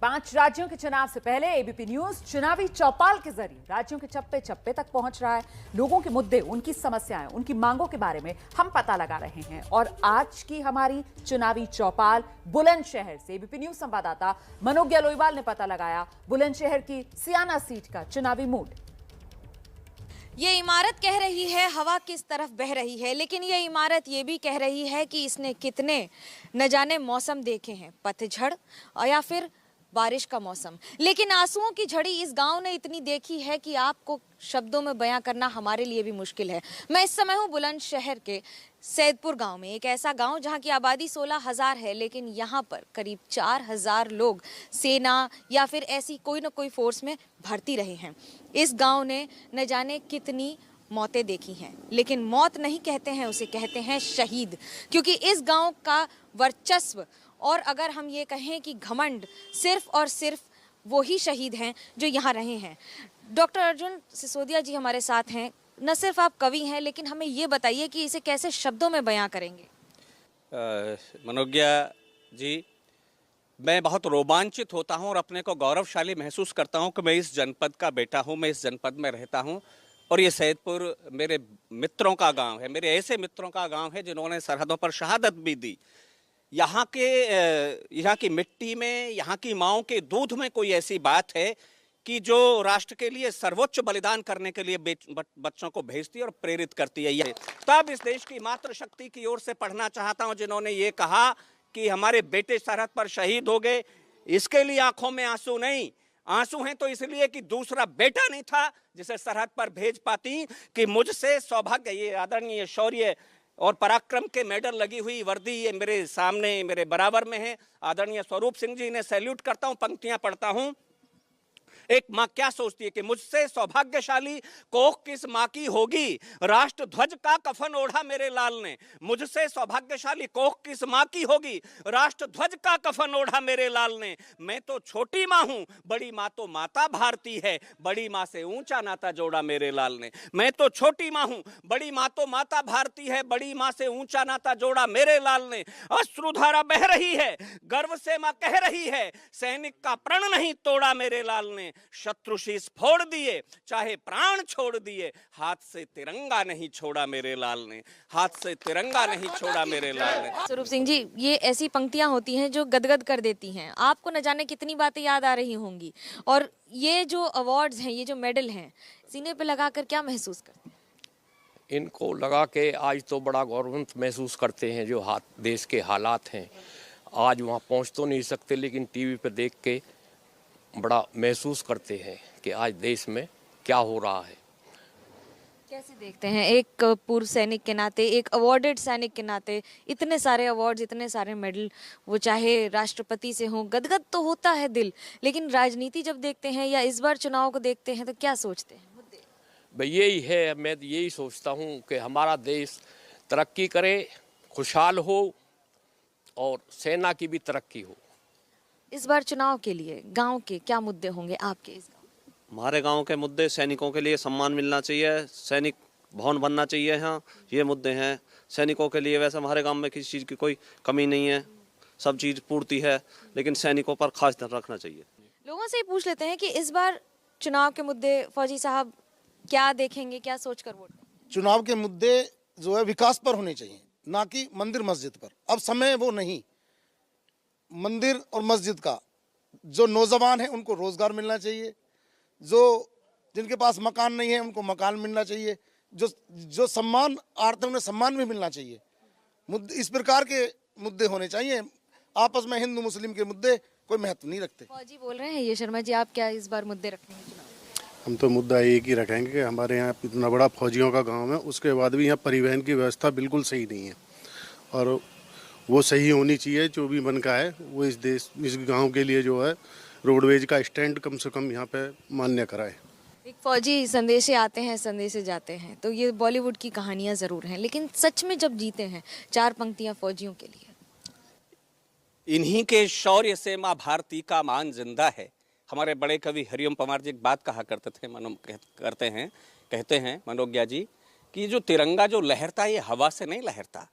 5 राज्यों के चुनाव से पहले एबीपी न्यूज चुनावी चौपाल के जरिए राज्यों के चप्पे चप्पे तक पहुंच रहा है। लोगों के मुद्दे, उनकी समस्याएं, उनकी मांगों के बारे में हम पता लगा रहे हैं। और आज की हमारी चुनावी चौपाल बुलंदशहर से एबीपी न्यूज संवाददाता मनोज्ञा लोईवाल ने पता लगाया बुलंदशहर की सियाना सीट का चुनावी मूड। ये इमारत कह रही है हवा किस तरफ बह रही है, लेकिन ये इमारत ये भी कह रही है कि इसने कितने न जाने मौसम देखे हैं, पतझड़ और या फिर बारिश का मौसम। लेकिन आंसुओं की झड़ी इस गांव ने इतनी देखी है कि आपको शब्दों में बयां करना हमारे लिए भी मुश्किल है। मैं इस समय हूं बुलंदशहर के सैदपुर गांव में, एक ऐसा गांव जहां की आबादी 16,000 है, लेकिन यहां पर करीब 4,000 लोग सेना या फिर ऐसी कोई ना कोई फोर्स में भर्ती रहे हैं। इस गांव ने न जाने कितनी मौतें देखी हैं, लेकिन मौत नहीं कहते हैं उसे, कहते हैं शहीद, क्योंकि इस गांव का वर्चस्व और अगर हम ये कहें कि घमंड सिर्फ और सिर्फ वो ही शहीद हैं जो यहाँ रहे हैं। डॉक्टर अर्जुन सिसोदिया जी हमारे साथ हैं। न सिर्फ आप कवि हैं, लेकिन हमें ये बताइए कि इसे कैसे शब्दों में बयां करेंगे। मनोज्ञा जी, मैं बहुत रोमांचित होता हूँ और अपने को गौरवशाली महसूस करता हूँ कि मैं इस जनपद का बेटा हूँ, मैं इस जनपद में रहता हूँ और ये सैदपुर मेरे मित्रों का गांव है, मेरे ऐसे मित्रों का गांव है जिन्होंने सरहदों पर शहादत भी दी। यहाँ की मिट्टी में, यहाँ की माँओं के दूध में कोई ऐसी बात है कि जो राष्ट्र के लिए सर्वोच्च बलिदान करने के लिए बच्चों को भेजती है और प्रेरित करती है। ये तब इस देश की मातृशक्ति की ओर से पढ़ना चाहता हूँ जिन्होंने ये कहा कि हमारे बेटे सरहद पर शहीद हो गए, इसके लिए आंखों में आंसू नहीं, आंसू हैं तो इसलिए कि दूसरा बेटा नहीं था जिसे सरहद पर भेज पाती। कि मुझसे सौभाग्य, ये आदरणीय शौर्य और पराक्रम के मेडल लगी हुई वर्दी ये मेरे सामने मेरे बराबर में है। आदरणीय स्वरूप सिंह जी ने सैल्यूट करता हूं, पंक्तियां पढ़ता हूं। एक माँ क्या सोचती है कि मुझसे सौभाग्यशाली कोख किस माँ की होगी, राष्ट्र ध्वज का कफन ओढ़ा मेरे लाल ने। मुझसे सौभाग्यशाली कोख किस माँ की होगी, राष्ट्र ध्वज का कफन ओढ़ा मेरे लाल ने। मैं तो छोटी माँ हूँ, बड़ी माँ तो माता भारती है, बड़ी माँ से ऊंचा नाता जोड़ा मेरे लाल ने। मैं तो छोटी माँ हूँ, बड़ी माँ तो माता भारती है, बड़ी माँ से ऊंचा नाता जोड़ा मेरे लाल ने। अश्रुधारा बह रही है, गर्व से माँ कह रही है, सैनिक का प्रण नहीं तोड़ा मेरे लाल ने। शत्रु शीश फोड़ दिए, चाहे प्राण छोड़ दिए, हाथ से तिरंगा नहीं छोड़ा मेरे लाल ने, हाथ से तिरंगा नहीं छोड़ा मेरे लाल ने। स्वरूप सिंह जी, ये ऐसी पंक्तियां होती हैं जो गदगद कर देती हैं। आपको न जाने कितनी बातें याद आ रही होंगी, और ये जो अवार्ड्स हैं, ये जो मेडल हैं, सीने पे लगाकर क्या महसूस करते हैं? इनको लगा के आज तो बड़ा गौरवान्वित महसूस करते हैं। जो देश के हालात हैं, आज वहाँ पहुँच तो नहीं सकते, लेकिन टीवी पे देख के बड़ा महसूस करते हैं कि आज देश में क्या हो रहा है। कैसे देखते हैं एक पूर्व सैनिक के नाते, एक अवार्डेड सैनिक के नाते, इतने सारे अवार्ड्स, इतने सारे मेडल, वो चाहे राष्ट्रपति से हों, गदगद तो होता है दिल, लेकिन राजनीति जब देखते हैं या इस बार चुनाव को देखते हैं तो क्या सोचते हैं मुद्दे? भाई यही है, मैं यही सोचता हूँ कि हमारा देश तरक्की करे, खुशहाल हो और सेना की भी तरक्की हो। इस बार चुनाव के लिए गांव के क्या मुद्दे होंगे आपके इस गांव? हमारे गांव के मुद्दे, सैनिकों के लिए सम्मान मिलना चाहिए, सैनिक भवन बनना चाहिए, हाँ ये मुद्दे हैं सैनिकों के लिए। वैसे हमारे गांव में किसी चीज़ की कोई कमी नहीं है, सब चीज़ पूर्ति है, लेकिन सैनिकों पर खास ध्यान रखना चाहिए। लोगों से ही पूछ लेते हैं कि इस बार चुनाव के मुद्दे फौजी साहब क्या देखेंगे, क्या सोचकर वोट? चुनाव के मुद्दे जो है विकास पर होने चाहिए, ना कि मंदिर मस्जिद पर। अब समय वो नहीं, मंदिर और मस्जिद का। जो नौजवान हैं उनको रोजगार मिलना चाहिए, जो जिनके पास मकान नहीं है उनको मकान मिलना चाहिए, जो सम्मान आर्थ उन्हें सम्मान भी मिलना चाहिए। इस प्रकार के मुद्दे होने चाहिए। आपस में हिंदू मुस्लिम के मुद्दे कोई महत्व नहीं रखते। फौजी बोल रहे हैं, ये शर्मा जी, आप क्या इस बार मुद्दे रखेंगे चुनाव? हम तो मुद्दा एक ही रखेंगे कि हमारे यहाँ इतना बड़ा फौजियों का गांव है, उसके बाद भी यहाँ परिवहन की व्यवस्था बिल्कुल सही नहीं है, और वो सही होनी चाहिए। जो भी बन का है वो इस गांव के लिए जो है रोडवेज का स्टैंड कम से कम यहाँ पे मान्य कराए। एक फौजी संदेशे आते हैं, संदेशे जाते हैं, तो ये बॉलीवुड की कहानियां जरूर हैं, लेकिन सच में जब जीते हैं, 4 पंक्तियां फौजियों के लिए। इन्हीं के शौर्य से माँ भारती का मान जिंदा है। हमारे बड़े कवि हरिओम पंवार जी एक बात कहा करते थे, कहते हैं मनोज्ञा जी, कि जो तिरंगा जो लहरता है ये हवा से नहीं लहरता,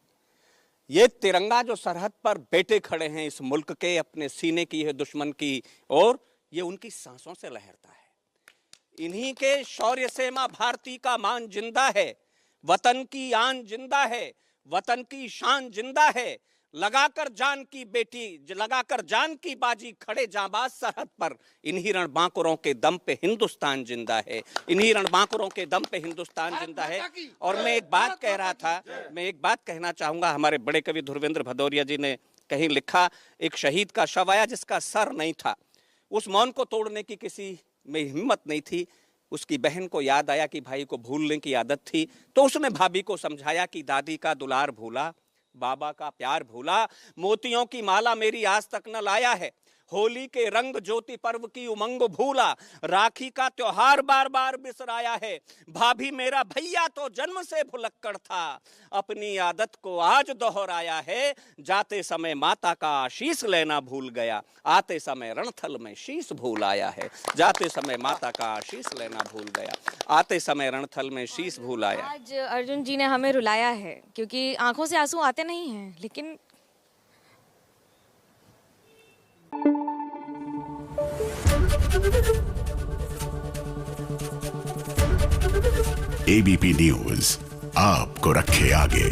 ये तिरंगा जो सरहद पर बेटे खड़े हैं इस मुल्क के, अपने सीने की है दुश्मन की, और ये उनकी सांसों से लहरता है। इन्हीं के शौर्य से मां भारती का मान जिंदा है, वतन की आन जिंदा है, वतन की शान जिंदा है। लगाकर जान की बेटी, लगाकर जान की बाजी, खड़े जांबाज सरहद पर। इन्हीं रणबांकुरों के दम पे हिंदुस्तान जिंदा है, इन्हीं रणबांकुरों के दम पे हिंदुस्तान जिंदा है। और मैं एक बात कह रहा था, मैं एक बात कहना चाहूंगा। हमारे बड़े कवि धुरवेंद्र भदौरिया जी ने कहीं लिखा, एक शहीद का शव आया जिसका सर नहीं था। उस मौन को तोड़ने की किसी में हिम्मत नहीं थी। उसकी बहन को याद आया कि भाई को भूलने की आदत थी, तो उसने भाभी को समझाया कि दादी का दुलार भूला, बाबा का प्यार भूला, मोतियों की माला मेरी आज तक न लाया है, होली के रंग ज्योति पर्व की उमंग भूला, राखी का त्योहार बार बार बिसराया है, भाभी मेरा भैया तो जन्म से भुलक्कड़ था, अपनी आदत को आज दोहराया है, जाते समय माता का आशीष लेना भूल गया, आते समय रणथल में शीश भूल आया है। जाते समय माता का आशीष लेना भूल गया, आते समय रणथल में शीश भूल आया। आज अर्जुन जी ने हमें रुलाया है, क्योंकि आंखों से आंसू आते नहीं हैं, लेकिन एबीपी न्यूज आपको रखे आगे।